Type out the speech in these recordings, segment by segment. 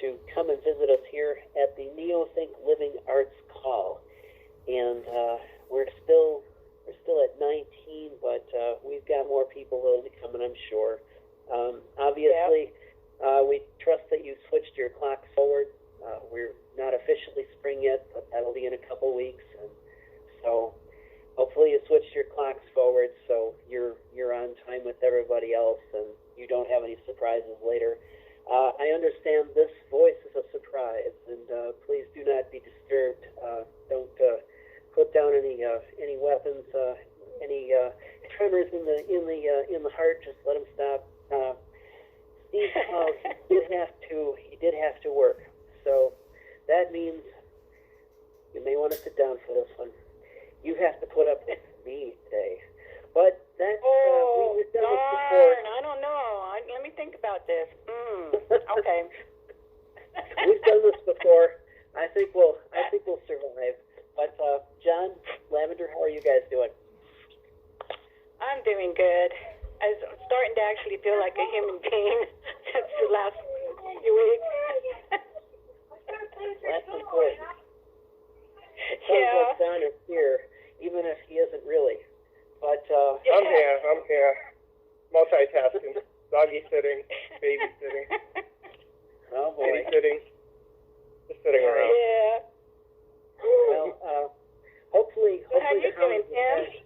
to come and visit us here at the NeoThink Living Arts Call. And we're still at 19, but we've got more people willing to come, and I'm sure. Obviously, we trust that you switched your clock forward. We're not officially spring yet, but that'll be in a couple weeks, and so hopefully you switched your clocks forward so you're on time with everybody else, and you don't have any surprises later. I understand this voice is a surprise, and please do not be disturbed. Don't put down any weapons, any tremors in the heart. Just let them stop. Steve, he did have to work, so that means you may want to sit down for this one. You have to put up with me today, but that's we've done this before. I don't know. Let me think about this. Okay. We've done this before. I think we'll survive. But John, Lavender, how are you guys doing? I'm doing good. I'm starting to actually feel like a human being since the last few weeks. That's important. It sounds like John is here, even if he isn't really. But I'm here. Multitasking. Doggy sitting, babysitting, oh boy, sitting, just sitting around. Yeah. Well, hopefully How are you doing, Tim?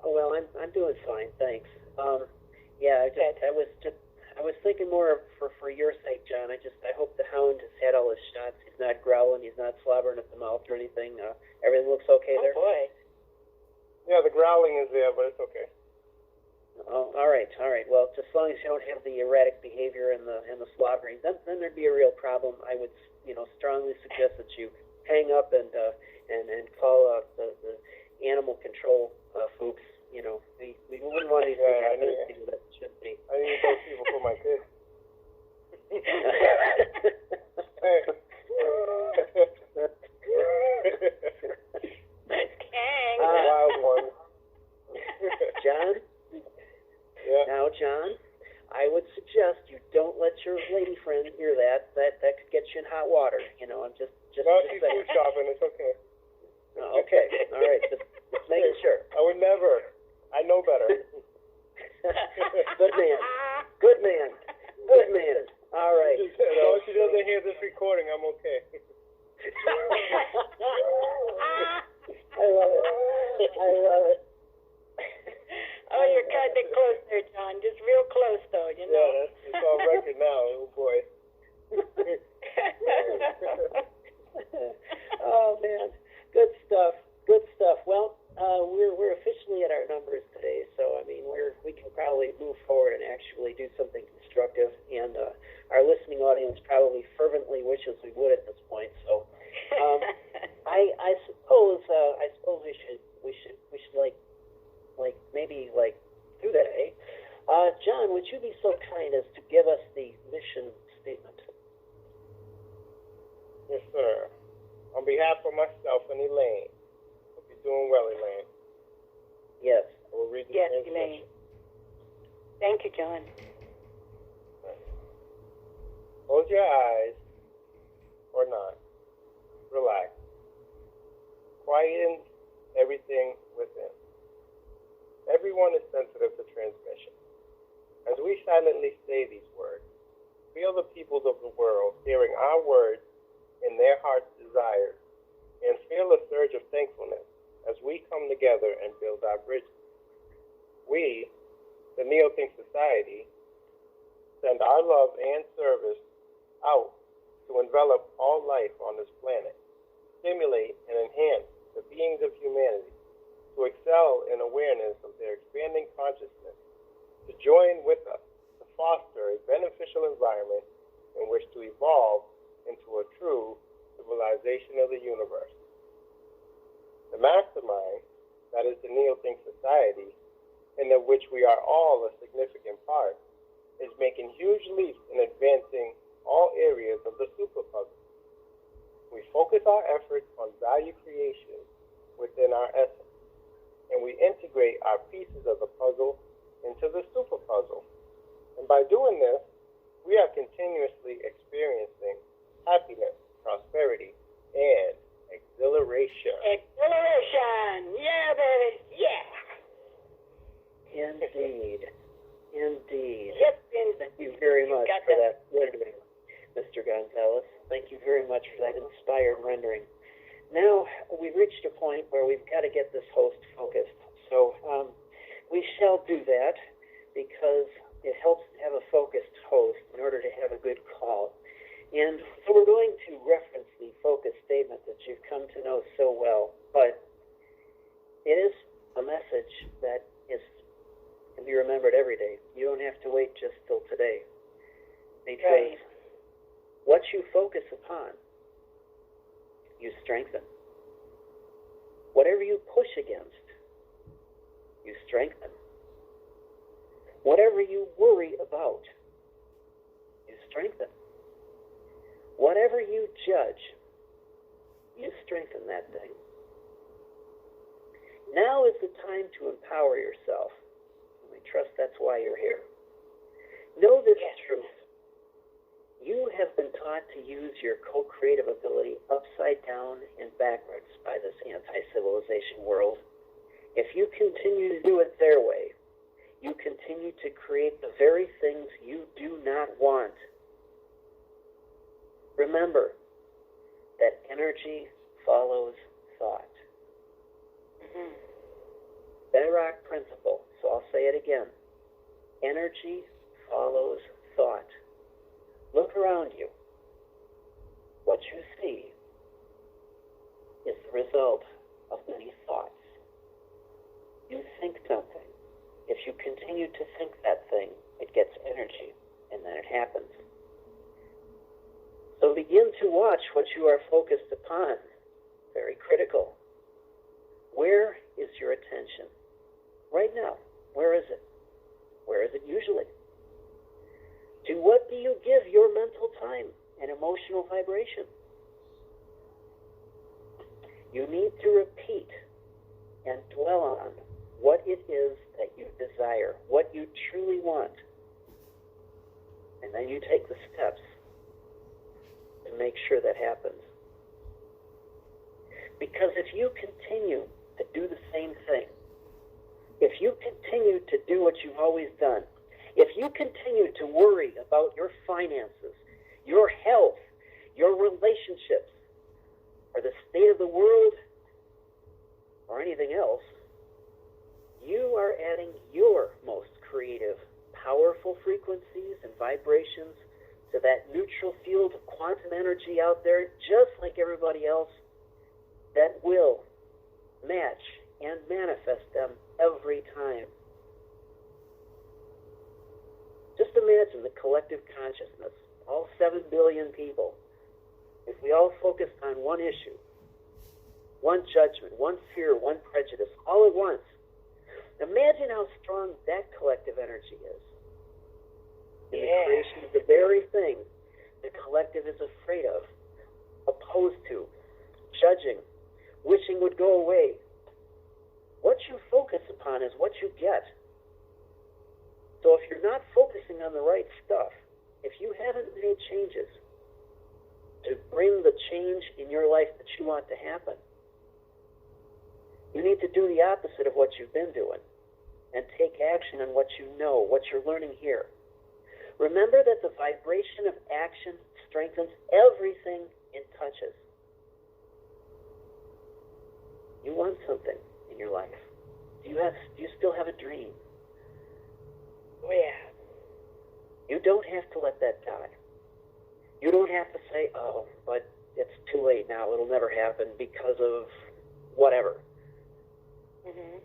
Oh well, I'm doing fine, thanks. I was thinking more for your sake, John. I hope the hound has had all his shots. He's not growling. He's not slobbering at the mouth or anything. Everything looks okay there. Oh boy. Yeah, the growling is there, but it's okay. Oh, all right. Well, just as long as you don't have the erratic behavior and the slobbering, then there'd be a real problem. I would, strongly suggest that you hang up and call the animal control folks. We wouldn't want anything to happen that shouldn't be. I need those people for my kids. Dang. Wild one. John? Yeah. Now, John, I would suggest you don't let your lady friend hear that. That could get you in hot water. I'm just No, she's food shopping. It's okay. Oh, okay. All right. Just making sure. I would never. I know better. Good man. Good man. Good man. All right. As long as she doesn't hear this recording, I'm okay. I love it. Oh, you're cutting it close there, John. Just real close, though, Yeah, it's on record now. Oh, boy. Oh, man. Good stuff. Well, we're officially at our numbers today, so, we can probably move forward and actually do something constructive, and our listening audience probably fervently wishes we would at this point, so I suppose we should maybe do that, eh? John, would you be so kind as to give us the mission statement? Yes, sir. On behalf of myself and Elaine, hope you're doing well, Elaine. Yes. I will read the Yes, transmission. Elaine. Thank you, John. Close your eyes, or not. Relax. Quieten everything within. Everyone is sensitive to transmission. As we silently say these words, feel the peoples of the world hearing our words in their heart's desires, and feel a surge of thankfulness as we come together and build our bridges. We, the NeoThink Society, send our love and service out to envelop all life on this planet, stimulate and enhance the beings of humanity, to excel in awareness of their expanding consciousness, to join with us to foster a beneficial environment in which to evolve into a true civilization of the universe. The mastermind, that is the NeoThink Society, in which we are all a significant part, is making huge leaps in advancing all areas of the super puzzle. We focus our efforts on value creation within our essence, and we integrate our pieces of the puzzle into the super puzzle. And by doing this, we are continuously experiencing happiness, prosperity, and exhilaration. Exhilaration. Yeah, baby. Yeah. Indeed. Indeed. Yes, indeed. Thank you very much got for that. that rendering, Mr. Gonzalez. Thank you very much for that inspired rendering. Now, we've reached a point where we've got to get this host focused. So we shall do that because it helps to have a focused host in order to have a good call. And so we're going to reference the focus statement that you've come to know so well, but it is a message that can be remembered every day. You don't have to wait just till today, because what you focus upon, you strengthen. Whatever you push against, you strengthen. Whatever you worry about, you strengthen. Whatever you judge, you strengthen that thing. Now is the time to empower yourself. And we trust that's why you're here. Know this truth. You have been taught to use your co-creative ability upside down and backwards by this anti-civilization world. If you continue to do it their way, you continue to create the very things you do not want. Remember that energy follows thought. Bedrock principle, so I'll say it again. Energy follows thought. Look around you. What you see is the result of many thoughts. You think something. If you continue to think that thing, it gets energy, and then it happens. So begin to watch what you are focused upon. Very critical. Where is your attention? Right now, where is it? Where is it usually? To what do you give your mental time and emotional vibration? You need to repeat and dwell on what it is that you desire, what you truly want. And then you take the steps to make sure that happens. Because if you continue to do the same thing, if you continue to do what you've always done, if you continue to worry about your finances, your health, your relationships, or the state of the world, or anything else, you are adding your most creative, powerful frequencies and vibrations to that neutral field of quantum energy out there, just like everybody else, that will match and manifest them every time. Just imagine the collective consciousness, all 7 billion people. If we all focused on one issue, one judgment, one fear, one prejudice, all at once, imagine how strong that collective energy is. In the creation of the very thing the collective is afraid of, opposed to, judging, wishing would go away. What you focus upon is what you get. So if you're not focusing on the right stuff, if you haven't made changes to bring the change in your life that you want to happen, you need to do the opposite of what you've been doing and take action on what you know, what you're learning here. Remember that the vibration of action strengthens everything it touches. You want something in your life. Do you still have a dream? Oh, yeah. You don't have to let that die. You don't have to say, oh, but it's too late now. It'll never happen because of whatever. Mm-hmm.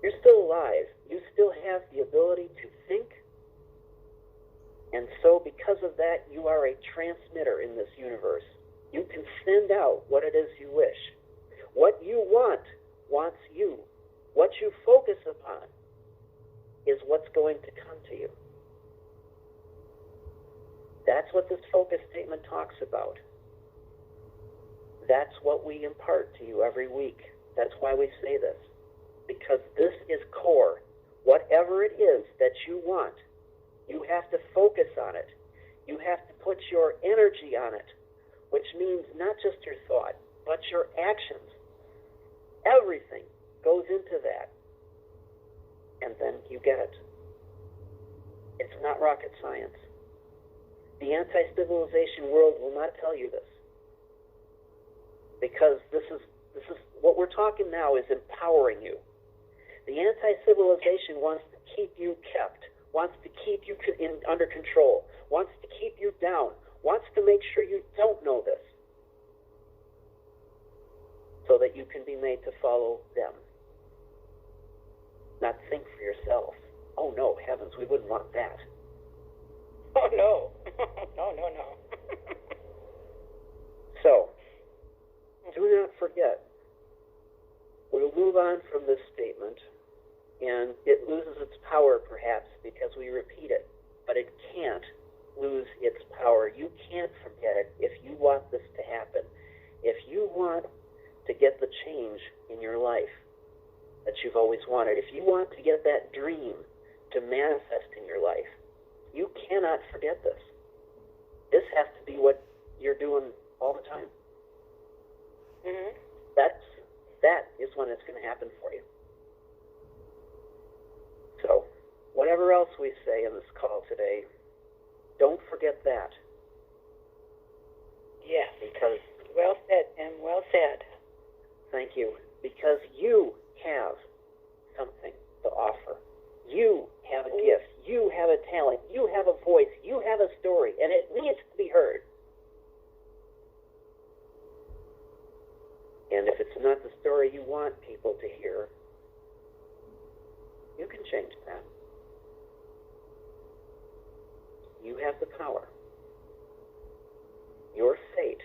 You're still alive. You still have the ability to think. And so because of that, you are a transmitter in this universe. You can send out what it is you wish. What you want wants you. What you focus upon is what's going to come to you. That's what this focus statement talks about. That's what we impart to you every week. That's why we say this. Because this is core. Whatever it is that you want, you have to focus on it. You have to put your energy on it. which means not just your thought, but your actions. Everything goes into that. And then you get it. It's not rocket science. The anti-civilization world will not tell you this. Because this is what we're talking now is empowering you. The anti-civilization wants to keep you kept, wants to keep you under control, wants to keep you down, wants to make sure you don't know this, so that you can be made to follow them. Not think for yourself. Oh no, heavens, we wouldn't want that. Oh, no. No. So, do not forget, we'll move on from this statement, and it loses its power perhaps because we repeat it, but it can't lose its power. You can't forget it if you want this to happen. If you want to get the change in your life that you've always wanted, if you want to get that dream to manifest in your life, you cannot forget this. This has to be what you're doing all the time. Mm-hmm. That is when it's going to happen for you. So, whatever else we say in this call today, don't forget that. Yes. Because, well said, Tim. Well said. thank you. Because you have something to offer. You have a gift. You have a talent. You have a voice. You have a story, and it needs to be heard. And if it's not the story you want people to hear, you can change that. You have the power. Your fate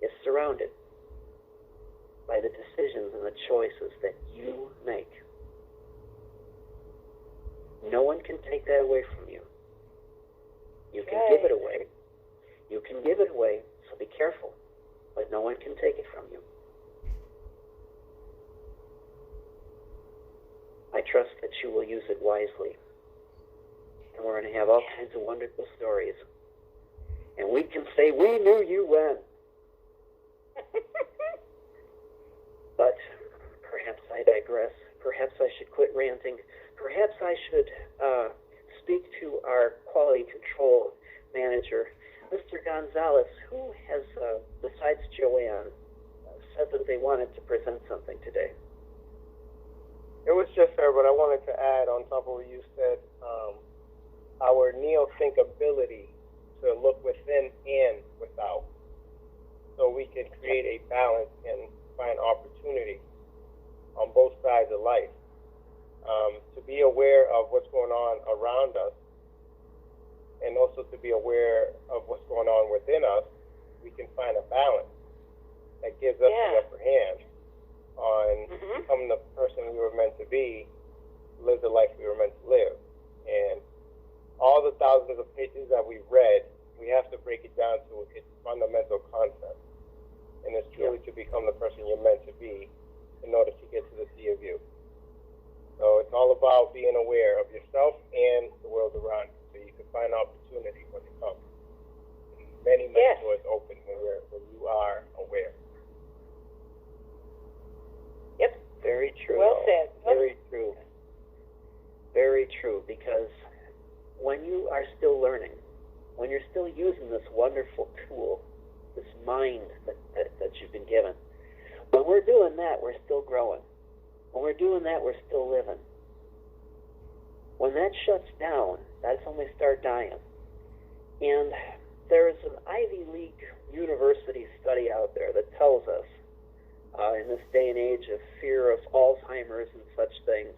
is surrounded by the decisions and the choices that you make. No one can take that away from you. You can give it away. You can give it away, so be careful. But no one can take it from you. I trust that you will use it wisely. And we're going to have all kinds of wonderful stories. And we can say, we knew you when. But perhaps I digress. Perhaps I should quit ranting. Perhaps I should speak to our quality control manager, Mr. Gonzalez, who has, besides Joanne, said that they wanted to present something today. It was just her, but I wanted to add on top of what you said, our neo-think ability to look within and without, so we can create a balance and find opportunity on both sides of life. To be aware of what's going on around us, and also to be aware of what's going on within us, we can find a balance that gives us the upper hand on becoming the person we were meant to be, live the life we were meant to live. And all the thousands of pages that we've read, we have to break it down to its fundamental concept. And it's truly to become the person you're meant to be in order to get to the sea of you. So it's all about being aware of yourself and the world around you, so you can find opportunity when it comes. Many doors open when you are aware. Yep, very true. Well said. Very true. Very true, because when you are still learning, when you're still using this wonderful tool, this mind that you've been given, when we're doing that, we're still growing. When we're doing that, we're still living. When that shuts down, that's when we start dying. And there's an Ivy League university study out there that tells us, in this day and age of fear of Alzheimer's and such things,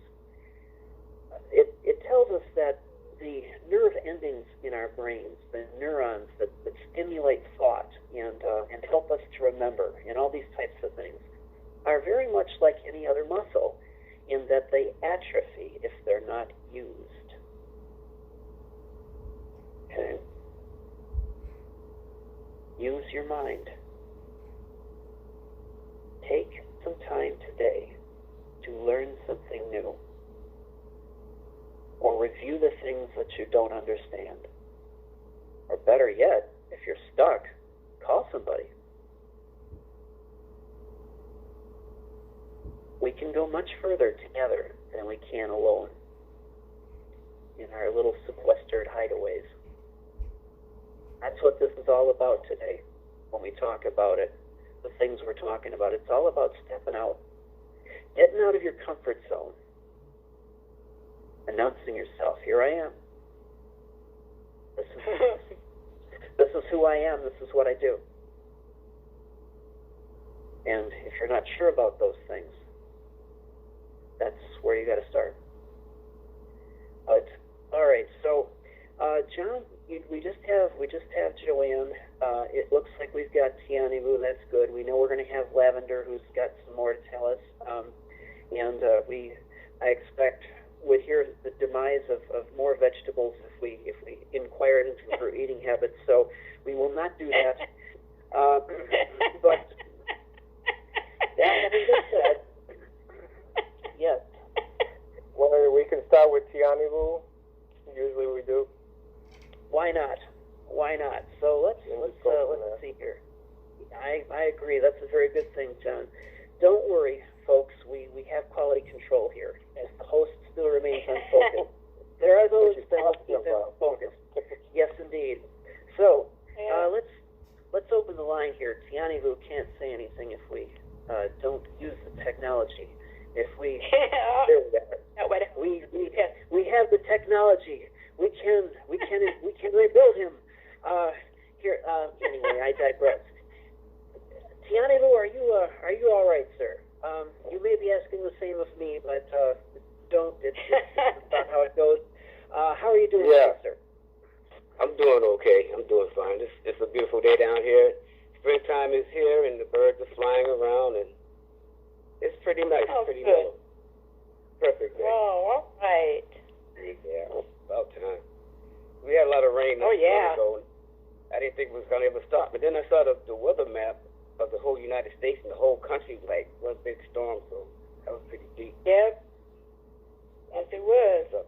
it tells us that the nerve endings in our brains, the neurons that stimulate thought and help us to remember, and all these types of things, are very much like any other muscle, in that they atrophy if they're not used. Okay? Use your mind. Take some time today to learn something new, or review the things that you don't understand. Or better yet, if you're stuck, call somebody. We can go much further together than we can alone in our little sequestered hideaways. That's what this is all about today when we talk about it, the things we're talking about. It's all about stepping out, getting out of your comfort zone, announcing yourself, here I am. This is who I am. This is what I do. And if you're not sure about those things, that's where you got to start. But all right, so John, we just have Joanne. It looks like we've got Tiani Wu. That's good. We know we're going to have Lavender, who's got some more to tell us. And I expect would hear the demise of more vegetables if we inquired into her eating habits. So we will not do that. But that having been said, yes. Well, we can start with Tiani Wu. Usually we do. Why not? So let's see here. I agree. That's a very good thing, John. Don't worry, folks. We have quality control here. As the host still remains unfocused. There are those that will keep them focused. Yes, indeed. So let's open the line here. Tiani Wu can't say anything if we don't use the technology. If we there we have the technology. We can rebuild him. Anyway, I digress. Tiani Wu, are you all right, sir? You may be asking the same of me, but don't. It's not how it goes. How are you doing, sir? I'm doing okay. I'm doing fine. It's a beautiful day down here. Springtime is here, and the birds are flying around, and it's pretty nice. Oh, pretty good. mellow. Perfect day. Oh, all right. Yeah, about time. We had a lot of rain Oh, yeah. ago, and I didn't think it was going to ever stop. But then I saw the weather map of the whole United States and the whole country, like one big storm, so that was pretty deep. Yep. Yes, it was. So,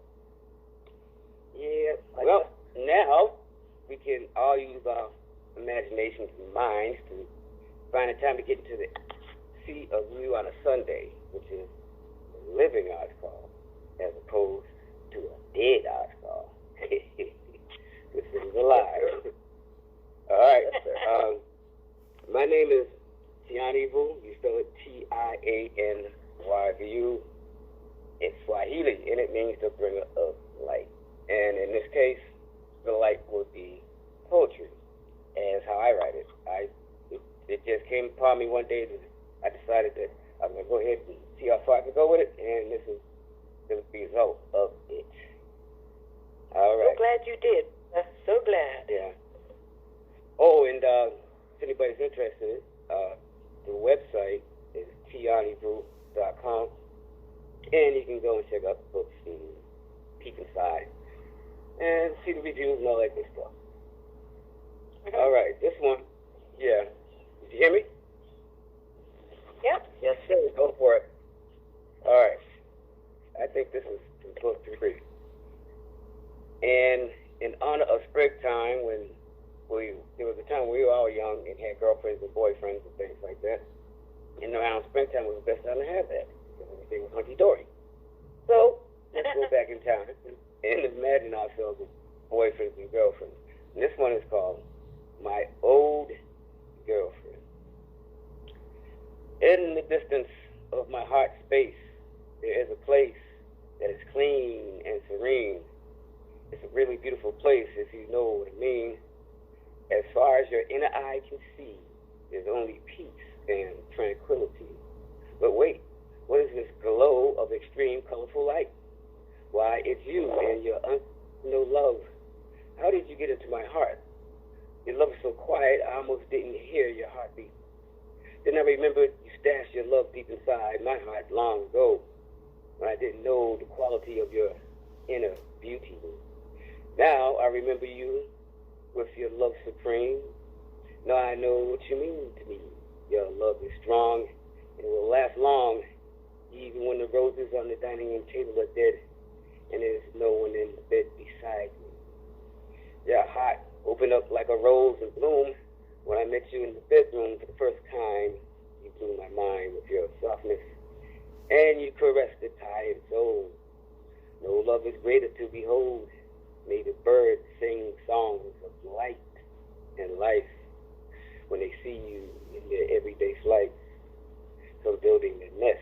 yeah. Well, now we can all use our imaginations and minds to find a time to get into the sea of blue on a Sunday, which is a living arts call, as opposed to a dead arts call. This is alive. All right. My name is Tiani Wu. You spell it Tianyvu. It's Swahili, and it means to bring of light. And in this case, the light would be poetry, as how I write it. It just came upon me one day that I decided that I'm going to go ahead and see how far I can go with it, and this is the result of it. All right. So glad you did. I'm so glad. Yeah. Oh, and if anybody's interested, the website is tianivu.com, and you can go and check out the books and peek inside and see the reviews and all that good stuff. Mm-hmm. All right, this one, yeah. Did you hear me? Yep. Yes, sir. Go for it. All right. I think this is close to free. And in honor of springtime, when there was a time we were all young and had girlfriends and boyfriends and things like that, and around springtime was the best time to have that because everything was hunky-dory. So let's go back in time and imagine ourselves as boyfriends and girlfriends. And this one is called My Old Girlfriend. In the distance of my heart space, there is a place that is clean and serene. It's a really beautiful place, if you know what I mean. As far as your inner eye can see, there's only peace and tranquility. But wait, what is this glow of extreme colorful light? Why, it's you and your love. How did you get into my heart? Your love is so quiet, I almost didn't hear your heartbeat. Then I remembered you stashed your love deep inside my heart long ago, when I didn't know the quality of your inner beauty. Now I remember you with your love supreme. Now I know what you mean to me. Your love is strong and it will last long, even when the roses on the dining room table are dead and there's no one in the bed beside me. Your heart opened up like a rose in bloom when I met met you in the bedroom for the first time, you blew my mind with your softness, and you caressed the tired soul. No love is greater to behold. May the birds sing songs of light and life when they see you in their everyday flight. From building the nest,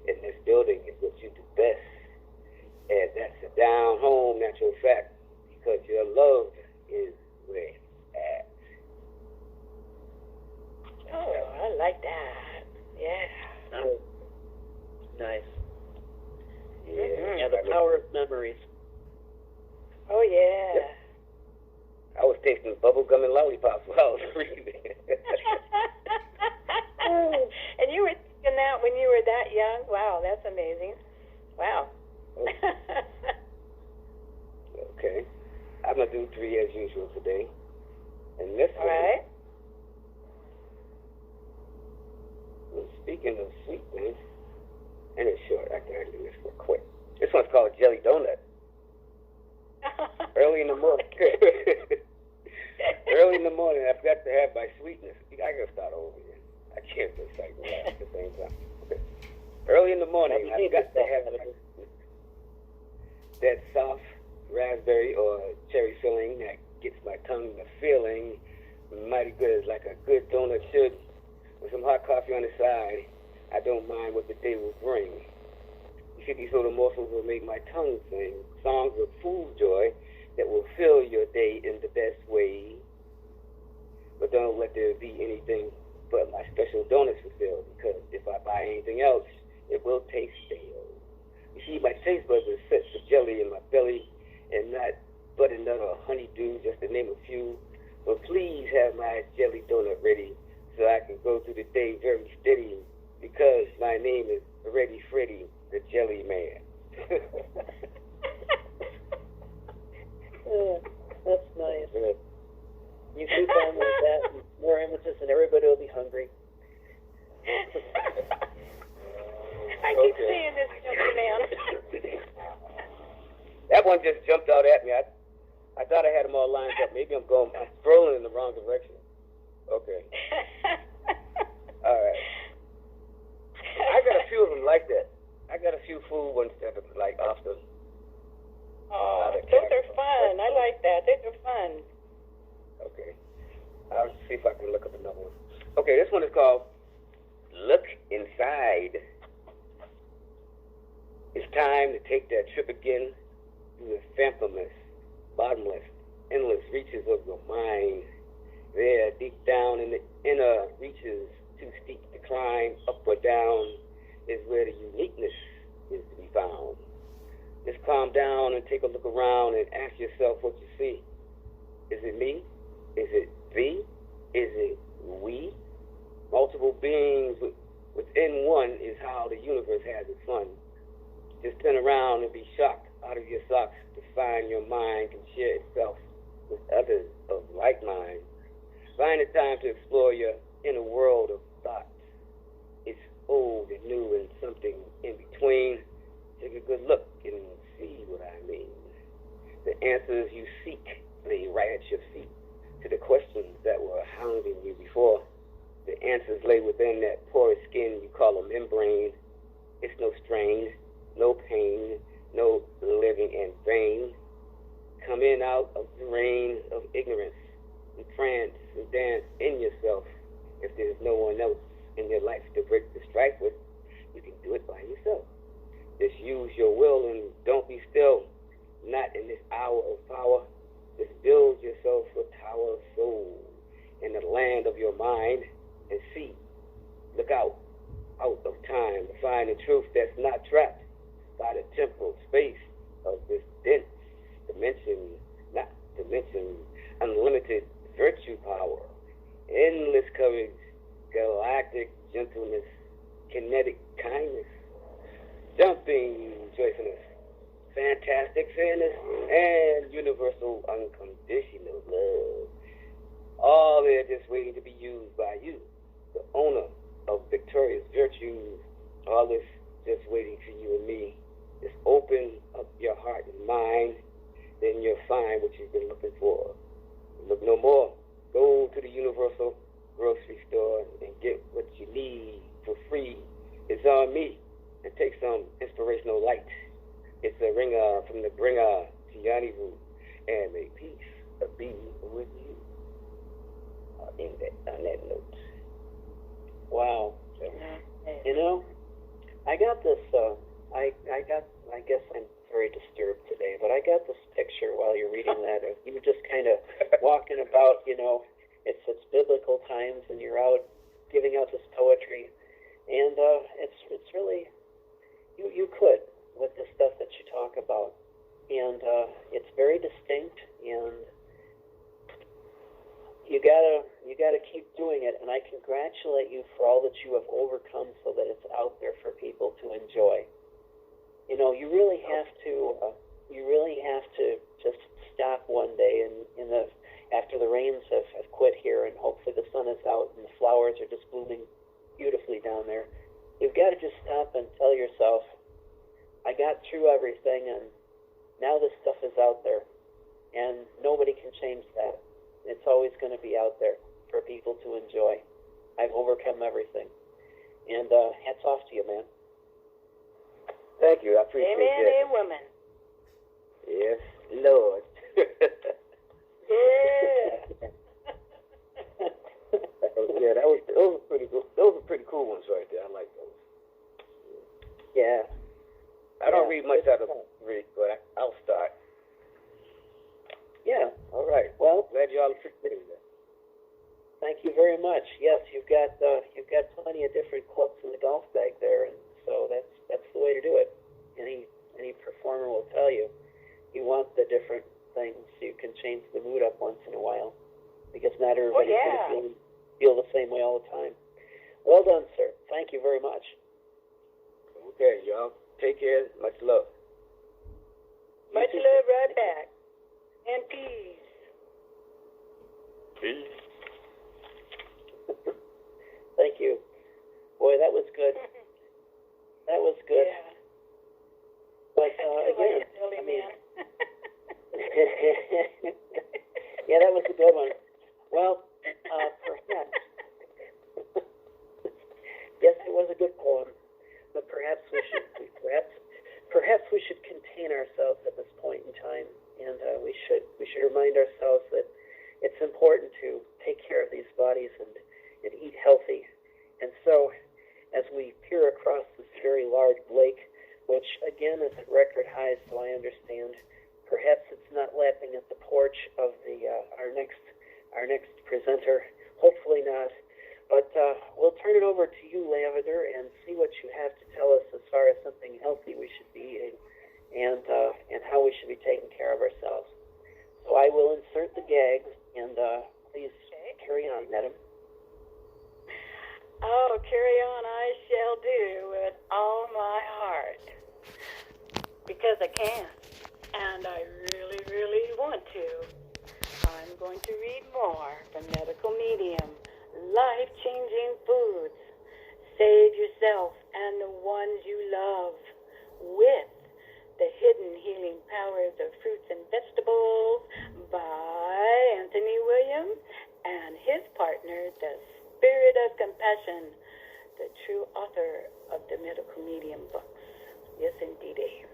and this building is what you do best. And that's a down home natural fact, because your love is where it's at. Oh, I like that. Yeah. Oh, nice. Mhm. Yeah, the power of memories. Oh, yeah. I was tasting bubble gum and lollipops while I was reading. And you were thinking that when you were that young? Wow, that's amazing. Wow. Okay. I'm going to do 3 as usual today. And this All one, right. well, speaking of sweet things, and it's short, I can do this real quick. This one's called Jelly Donut. Early in the morning. Early in the morning, I've got to have my sweetness. I got to start over here. I can't recite and laugh at the same time. Okay. Early in the morning, I've got to have that soft raspberry or cherry filling that gets my tongue the feeling mighty good, like a good donut should, with some hot coffee on the side. I don't mind what the day will bring. You see, these little morsels will make my tongue sing songs of food joy that will fill your day in the best way. But don't let there be anything but my special donuts fulfilled, because if I buy anything else, it will taste stale. You see, my taste buds are set for jelly in my belly, and not butternut or honeydew, just to name a few. So please have my jelly donut ready, so I can go through the day very steady, because my name is Ready Freddy, the Jelly Man. That's nice. Yeah. You keep on with that, and more emphasis, and everybody will be hungry. I keep Okay. seeing this jelly man. That one just jumped out at me. I thought I had them all lined up. Maybe I'm scrolling in the wrong direction. Okay. All right. I got a few of them like that. I got a few food ones that are like off the. Oh, those are fun. I like that. Those are fun. Okay. I'll see if I can look up another one. Okay, this one is called Look Inside. It's time to take that trip again through the fathomless, bottomless, endless reaches of your mind. There, deep down in the inner reaches, too steep to climb, up or down, is where the uniqueness is to be found. Just calm down and take a look around and ask yourself what you see. Is it me? Is it thee? Is it we? Multiple beings within one is how the universe has its fun. Just turn around and be shocked out of your socks to find your mind can share itself with others of like mind. Find the time to explore your inner world of thoughts. It's old and new and something in between. Take a good look and see what I mean. The answers you seek lay right at your feet to the questions that were hounding you before. The answers lay within that porous skin you call a membrane. It's no strain, no pain, no living in vain. Come in out of the rain of ignorance and trance and dance in yourself. If there's no one else in your life to break the strife with, you can do it by yourself. Just use your will and don't be still. Not in this hour of power. Just build yourself a tower of soul in the land of your mind and see. Look out of time to find the truth that's not trapped by the temporal space of this dense dimension, not to mention unlimited virtue power, endless courage, galactic gentleness, kinetic kindness, jumping joyfulness, fantastic fairness, and universal unconditional love. All there just waiting to be used by you, the owner of victorious virtues. All this just waiting for you and me. Just open up your heart and mind, then you'll find what you've been looking for. Look no more. Go to the universal grocery store and get what you need for free. It's on me. And take some inspirational light. It's a ringer from the bringer, Tiani Wu, and may peace be with you. On that note. Wow. So, You know, I got this. I guess I'm very disturbed today, but I got this picture while you're reading that of you just kind of walking about. You know, it's biblical times, and you're out giving out this poetry, and it's really you could with the stuff that you talk about, and it's very distinct, and you gotta keep doing it, and I congratulate you for all that you have overcome so that it's out there for people to enjoy. You know, you really have to just stop one day and after the rains have quit here and hopefully the sun is out and the flowers are just blooming beautifully down there. You've got to just stop and tell yourself, I got through everything and now this stuff is out there and nobody can change that. It's always going to be out there for people to enjoy. I've overcome everything. And hats off to you, man. thank you. I appreciate Amen, that. a woman. Yes, Lord. Yeah. Yeah, those were pretty good. Those were pretty cool ones right there. I like those. Yeah. I don't read much out of read, but I'll start. Yeah. All right. Well, Glad y'all appreciated that. thank you very much. Yes, you've got plenty of different quotes in the golf bag there, and so that's the way to do it. Any performer will tell you want the different things so you can change the mood up once in a while, because not everybody's going to feel the same way all the time. Well done, sir. Thank you very much. Okay, y'all. Take care. Much love. Much love right back. And peace. Peace. Thank you. Boy, that was good. That was good. Yeah. But again, Silly I mean, man. yeah, that was a good one. Well, perhaps. Yes, it was a good poem, but perhaps we should contain ourselves at this point in time, and we should remind ourselves that it's important to take care of these bodies and eat healthy. And so, as we peer across this very large lake, which again is at record highs, so I understand, perhaps it's not lapping at the porch of our next presenter. Hopefully not. But we'll turn it over to you, Lavender, and see what you have to tell us as far as something healthy we should be eating, and how we should be taking care of ourselves. So I will insert the gags, and please carry on, madam. Oh, carry on I shall do with all my heart. Because I can. And I really, really want to. I'm going to read more from Medical Medium. Life-changing foods. Save yourself and the ones you love with the hidden healing powers of fruits and vegetables by Anthony Williams and his partner, the Spirit of Compassion, the true author of the Medical Medium books. Yes, indeedy.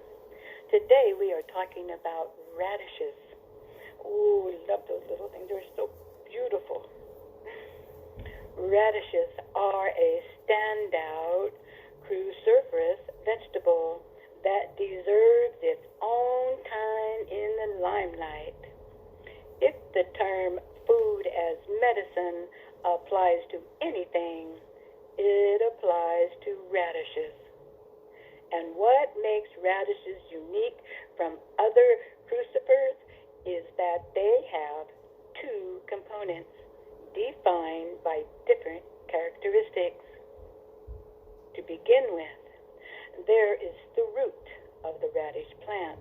Today we are talking about radishes. Ooh, love those little things. They're so beautiful. Radishes are a standout cruciferous vegetable that deserves its own time in the limelight. If the term food as medicine applies to anything, it applies to radishes. And what makes radishes unique from other crucifers is that they have two components defined by different characteristics. To begin with, there is the root of the radish plant,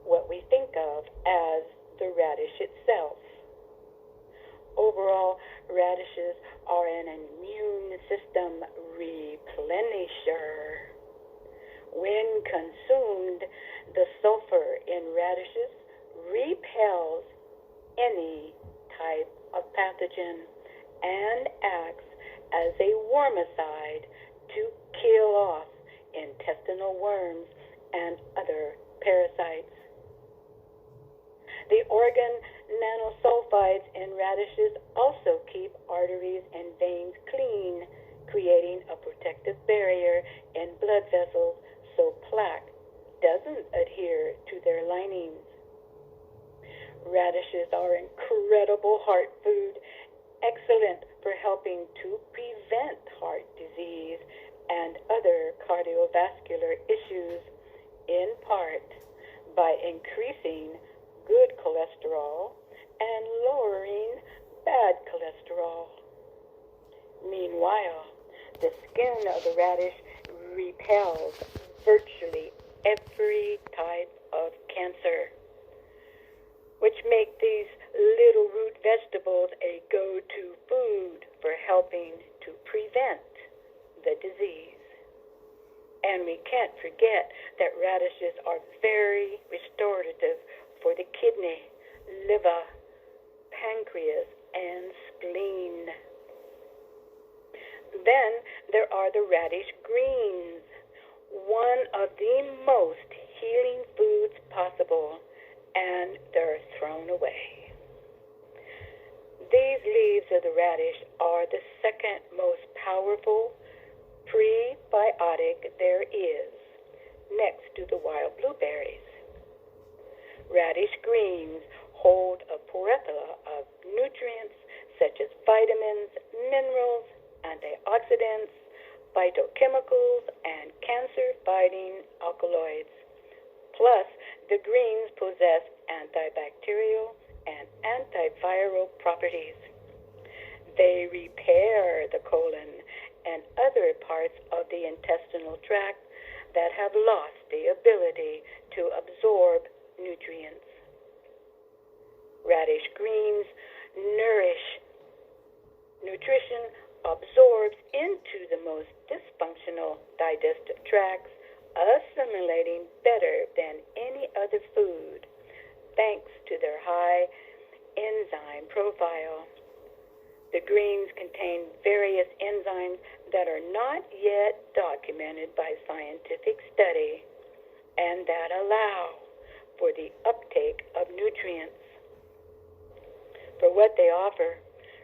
what we think of as the radish itself. Overall, radishes are an immune system replenisher. When consumed, the sulfur in radishes repels any type of pathogen and swarmicide to kill off intestinal worms and other parasites. The organ nanosulfides in radishes also keep arteries and veins clean, creating a protective barrier in blood vessels so plaque doesn't adhere to their linings. Radishes are incredible heart food, excellent for helping to prevent heart disease and other cardiovascular issues, in part by increasing good cholesterol and lowering bad cholesterol. Meanwhile, the skin of the radish repels virtually every type of cancer, which make these little root vegetables a go-to food for helping to prevent the disease. And we can't forget that radishes are very restorative for the kidney, liver, pancreas, and spleen. Then there are the radish greens, one of the most healing foods possible, and they're thrown away. These leaves of the radish are the second most powerful prebiotic there is, next to the wild blueberries. Radish greens hold a plethora of nutrients such as vitamins, minerals, antioxidants, phytochemicals, and cancer-fighting alkaloids. Plus, the greens possess antibacterial and antiviral properties. They repair the colon and other parts of the intestinal tract that have lost the ability to absorb nutrients. Radish greens nourish. Nutrition absorbs into the most dysfunctional digestive tracts, assimilating better than any other food, thanks to their high enzyme profile. The greens contain various enzymes that are not yet documented by scientific study and that allow for the uptake of nutrients. For what they offer,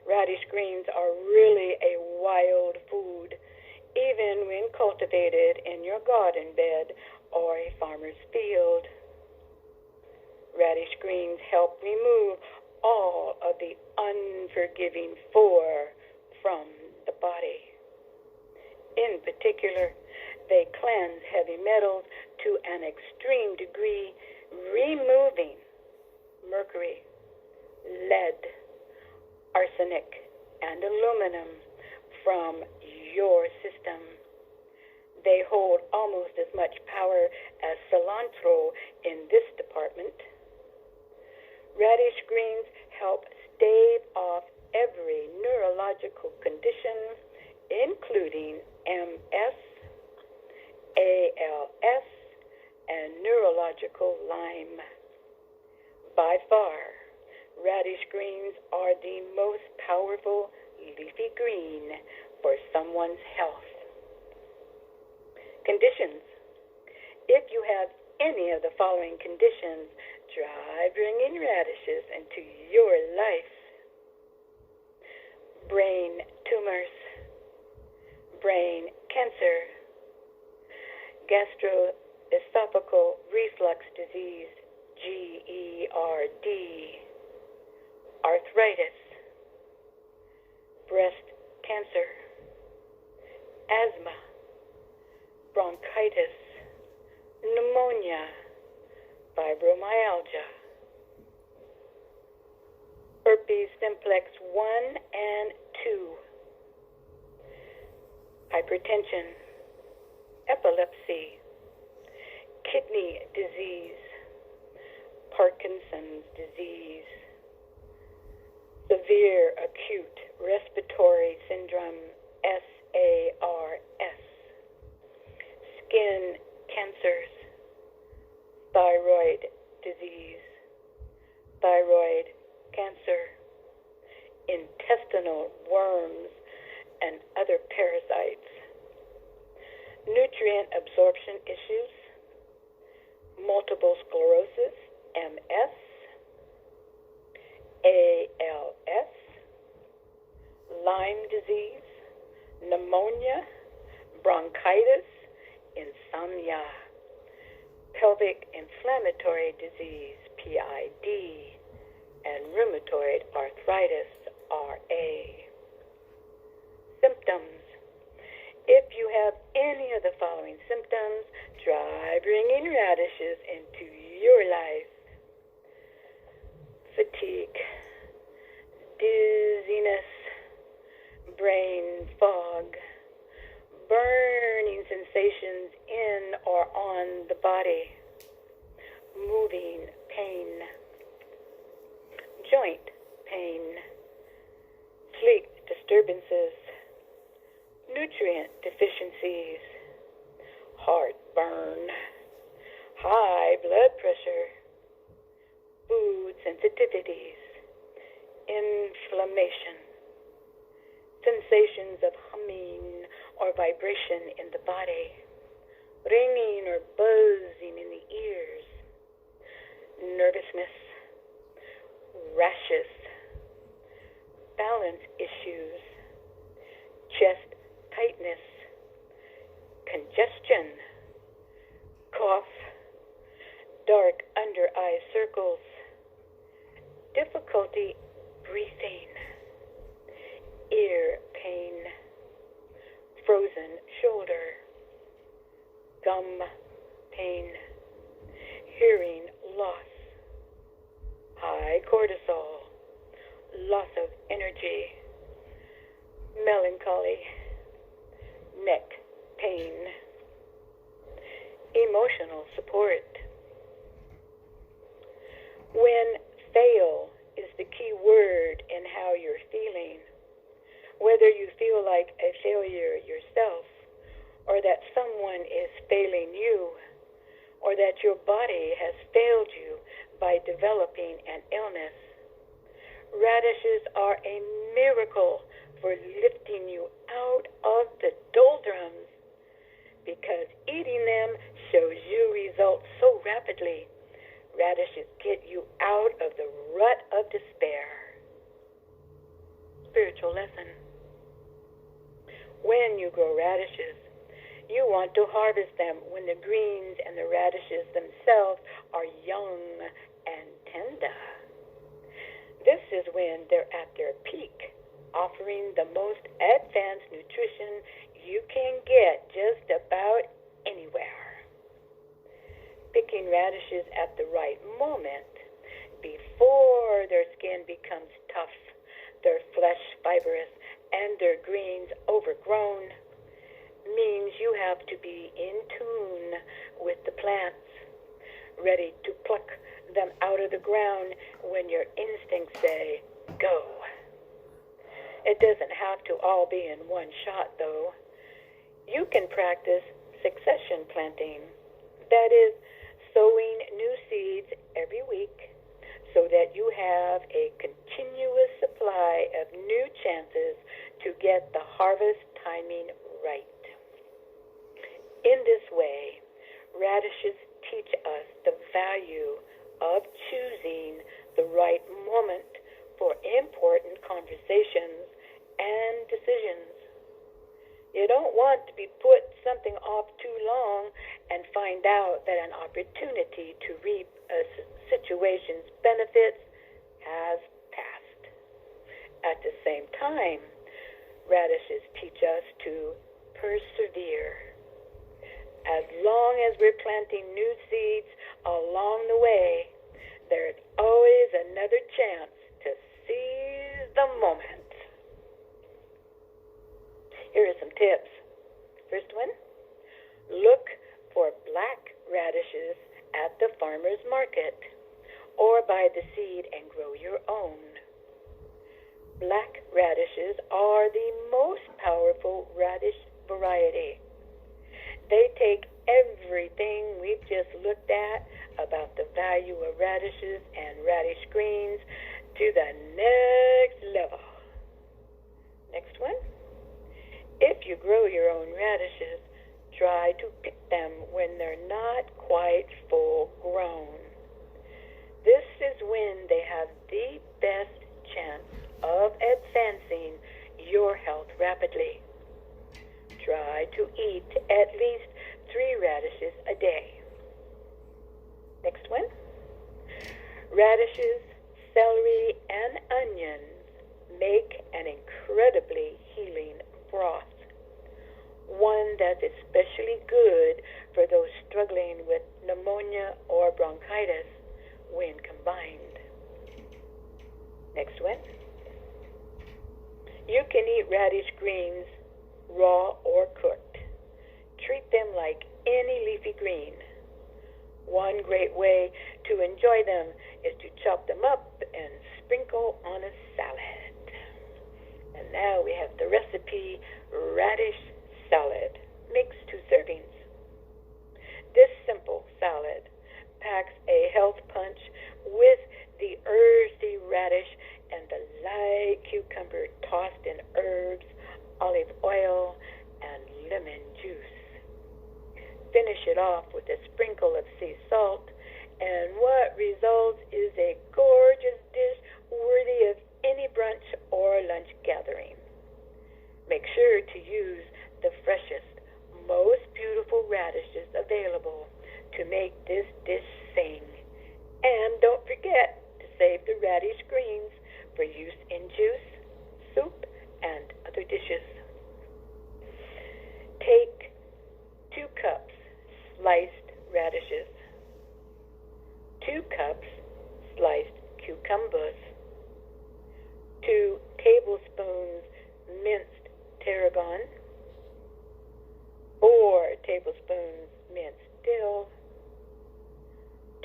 radish greens are really a wild food, even when cultivated in your garden bed or a farmer's field. Radish greens help remove all of the unforgiving four from the body. In particular, they cleanse heavy metals to an extreme degree, removing mercury, lead, arsenic, and aluminum from your system. They hold almost as much power as cilantro in this department. Radish greens help stave off every neurological condition, including MS, ALS, and neurological Lyme. By far, radish greens are the most powerful leafy green for someone's health. Conditions. If you have any of the following conditions, try bringing radishes into your life. Brain tumors, brain cancer, gastroesophageal reflux disease, GERD, arthritis, breast cancer, asthma, bronchitis, pneumonia, fibromyalgia, herpes simplex 1 and 2, hypertension, epilepsy, kidney disease, Parkinson's disease, severe acute respiratory syndrome, SARS, skin cancers, thyroid disease, thyroid cancer, intestinal worms, and other parasites nutrient absorption issues, multiple sclerosis, MS, ALS, Lyme disease, pneumonia, bronchitis, insomnia, pelvic inflammatory disease, PID, and rheumatoid arthritis, RA. Symptoms. If you have any of the following symptoms, try bringing radishes into your life. Fatigue, dizziness, brain fog, burning sensations in or on the body, moving pain, joint pain, sleep disturbances, nutrient deficiencies, heartburn, high blood pressure, food sensitivities, inflammation, sensations of humming or vibration in the body, ringing or buzzing in the ears, nervousness, rashes, balance issues, chest tightness, congestion, cough, dark under eye circles, difficulty breathing, ear pain, frozen shoulder, gum pain, hearing loss, high cortisol, loss of energy, melancholy, neck pain, emotional support. When fail is the key word in how you're feeling, whether you feel like a failure yourself, or that someone is failing you, or that your body has failed you by developing an illness. Radishes are a miracle for lifting you out of the doldrums, because eating them shows you results so rapidly. Radishes get you out of the rut of despair. Spiritual lesson. When you grow radishes, you want to harvest them when the greens and the radishes themselves are young and tender. This is when they're at their peak, offering the most advanced nutrition you can get just about anywhere. Picking radishes at the right moment, before their skin becomes tough, their flesh fibrous, and their greens overgrown, means you have to be in tune with the plants, ready to pluck them out of the ground when your instincts say, go. It doesn't have to all be in one shot, though. You can practice succession planting, that is, sowing new seeds every week so that you have a continuous supply of new chances to get the harvest timing right. In this way, radishes teach us the value of choosing the right moment for important conversations and decisions. You don't want to be put something off too long and find out that an opportunity to reap a situation's benefits has passed. At the same time, radishes teach us to persevere. As long as we're planting new seeds along the way, there's always another chance to seize the moment. Here are some tips. First one, look for black radishes at the farmer's market, or buy the seed and grow your own. Black radishes are the most powerful radish variety. They take everything we've just looked at about the value of radishes and radish greens to the next level. Next one. If you grow your own radishes, try to pick them when they're not quite full grown. This is when they have the best chance of advancing your health rapidly. Try to eat at least 3 radishes a day. Next one. Radishes, celery, and onions make an incredibly healing broth. One that's especially good for those struggling with pneumonia or bronchitis when combined. Next one. You can eat radish greens raw or cooked. Treat them like any leafy green. One great way to enjoy them is to chop them up and sprinkle on a salad. And now we have the recipe, radish salad. Mix 2 servings. This simple salad packs a health punch with the earthy radish and the light cucumber tossed in herbs, olive oil, and lemon juice. Finish it off with a sprinkle of sea salt, and what results is a gorgeous dish worthy of any brunch or lunch gathering. Make sure to use the freshest, most beautiful radishes available to make this dish sing. And don't forget to save the radish greens for use in juice, soup, and other dishes. Take 2 cups sliced radishes, 2 cups sliced cucumbers, 2 tablespoons minced tarragon, 4 tablespoons minced dill,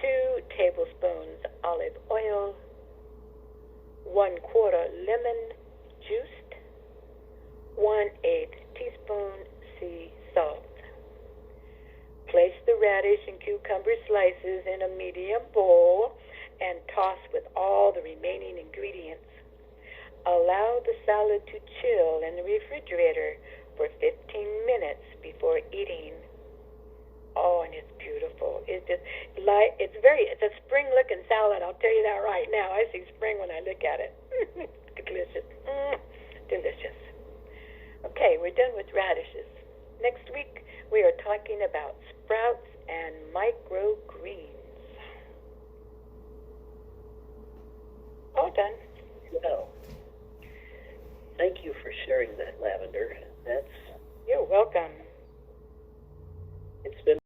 2 tablespoons olive oil, 1/4 lemon juiced, 1/8 teaspoon sea salt. Place the radish and cucumber slices in a medium bowl and toss with all the remaining ingredients. Allow the salad to chill in the refrigerator for 15 minutes before eating. Oh, and it's beautiful. It's a spring-looking salad. I'll tell you that right now. I see spring when I look at it. It's delicious. Delicious. Okay, we're done with radishes. Next week, we are talking about sprouts and microgreens. All done. Well, thank you for sharing that, Lavender. You're welcome. It's been